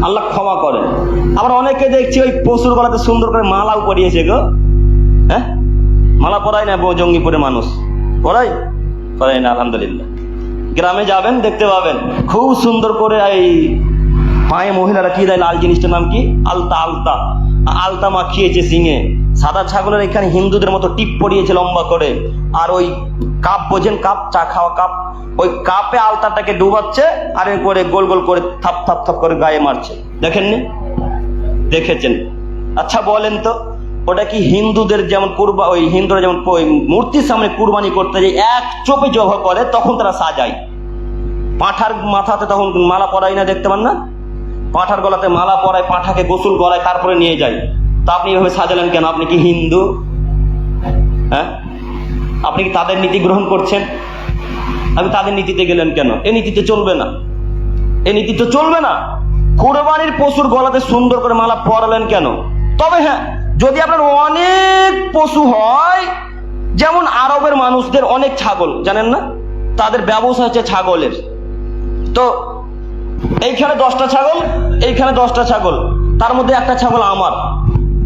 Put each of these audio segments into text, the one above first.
আল্লাহ ক্ষমা করেন। আবার অনেকে দেখছি ওই পশুর গলাতে সুন্দর করে মালাও পরিয়েছে গো। হ্যাঁ, মালা পরায় না জঙ্গিপুরে মানুষ? পরাই না, আলহামদুলিল্লাহ। গ্রামে যাবেন দেখতে পাবেন খুব সুন্দর করে এই পায়ে মহিলারা কি দেয়, লাল জিনিসটার নাম কি, আলতা মাখিয়েছে সিঙে। সাদা ছাগলের এখানে হিন্দুদের মতো টিপ পরিয়েছে লম্বা করে। আর ওই কাপ বোঝেন, কাপ, চা খাওয়া কাপ, ওই কাপে আলতাটাকে ডুবাচ্ছে আর করে গোল গোল করে থাপ থাপ থাপ করে গায়ে মারছে। দেখেননি? দেখেছেন? আচ্ছা বলেন তো, ওটা কি হিন্দুদের যেমন ওই হিন্দুরা যেমন মূর্তির সামনে কুরবানি করতে যায় এক চোপে জবাই করে, তখন তারা সাজায়। পাঁঠার মাথাতে তখন মালা পরায় না, দেখতে পান না? পাঁঠার গলাতে মালা পরায়, পাঁঠাকে গোসল করায়, তারপরে নিয়ে যায়। তা আপনি এভাবে সাজালেন কেন? আপনি কি হিন্দু? হ্যাঁ, আপনি কি তাদের নীতি গ্রহণ করছেন? আপনি তাদের নীতিতে গেলেন কেন? এই নীতিতে চলবে না, এই নীতি তো চলবে না। কোরবানির পশুর গলাতে সুন্দর করে মালা পরালেন কেন? তবে হ্যাঁ, যদি আপনার অনেক পশু হয়, যেমন আরবের মানুষদের অনেক ছাগল, জানেন না? তাদের ব্যবসা হচ্ছে ছাগলের। তো এইখানে 10টা ছাগল, এইখানে 10টা ছাগল, তার মধ্যে একটা ছাগল আমার।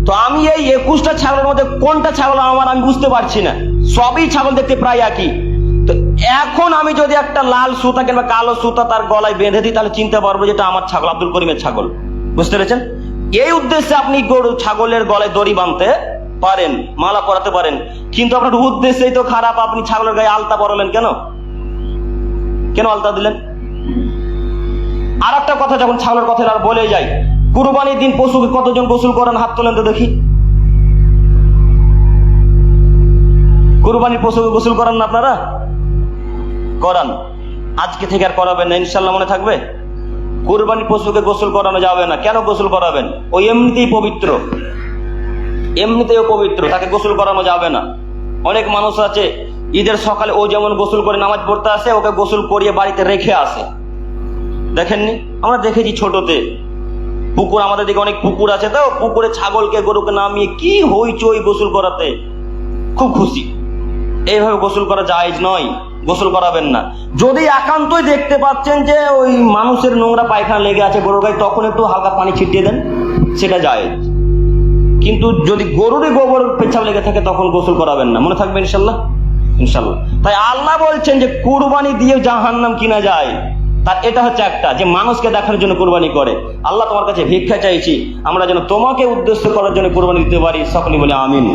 তো আমি এই 21টা ছাগলের মধ্যে কোনটা ছাগল আমার আমি বুঝতে পারছি না। সবই ছাগল দেখতে প্রায় একই। তো এখন আমি যদি একটা লাল সুতা কিংবা কালো সুতা তার গলায় বেঁধে দিই, তাহলে চিনতে পারবো যেটা আমার ছাগল, আব্দুল করিমের ছাগল। বুঝতে পেরেছেন? এই উদ্দেশ্যে আপনি গরু ছাগলের গলায় দড়ি বাঁধতে পারেন, মালা পরাতে পারেন, কিন্তু আপনার উদ্দেশ্যেই তো খারাপ। আপনি ছাগলের গায়ে আলতা পরালেন কেন? কেন আলতা দিলেন? আর একটা কথা, যখন ছাগলের কথা আর বলে যাই, কুরবানির দিন পশুকে কতজন গোসল করেন? হাত তোলেন তো দেখি। কুরবানির পশুকে গোসল করান না আপনারা? করান। আজকে থেকে আর করাবেন না, ইনশাল্লাহ, মনে থাকবে? কুরবানির পশুকে গোসল করানো যাবে না। কেন গোসল করাবেন? ওই এমনিতেই পবিত্র, এমনিতেও পবিত্র, তাকে গোসল করানো যাবে না। অনেক মানুষ আছে ঈদের সকালে ও যেমন গোসল করে নামাজ পড়তে আসে, ওকে গোসল করিয়ে বাড়িতে রেখে আসে। দেখেননি? আমরা দেখেছি ছোটতে, পুকুর, আমাদের দিকে অনেক পুকুর আছে, তো পুকুরে ছাগলকে গরুকে নামিয়ে কি হইচই গোসল করাতে, খুব খুশি। এইভাবে গোসল করা জায়েজ নয়, গোসল করাবেন না। যদি একান্তই দেখতে পাচ্ছেন যে ওই মানুষের নোংরা পায়খানা লেগে আছে গরুর গায়ে, তখন একটু হালকা পানি ছিটিয়ে দেন, সেটা জায়েজ। কিন্তু যদি গরুরই গোবর পেছাব লেগে থাকে, তখন গোসল করাবেন না। মনে থাকবে ইনশাল্লাহ? ইনশাল্লাহ। তাই আল্লাহ বলছেন যে কুরবানি দিয়ে জাহান্নাম কিনা যায়। তার এটা হচ্ছে একটা, যে মানুষকে দেখানোর জন্য কুরবানি করে। আল্লাহ, তোমার কাছে ভিক্ষা চাইছি, আমরা যেন তোমাকে উদ্দেশ্য করার জন্য কুরবানি দিতে পারি। সকলে বলে আমিন।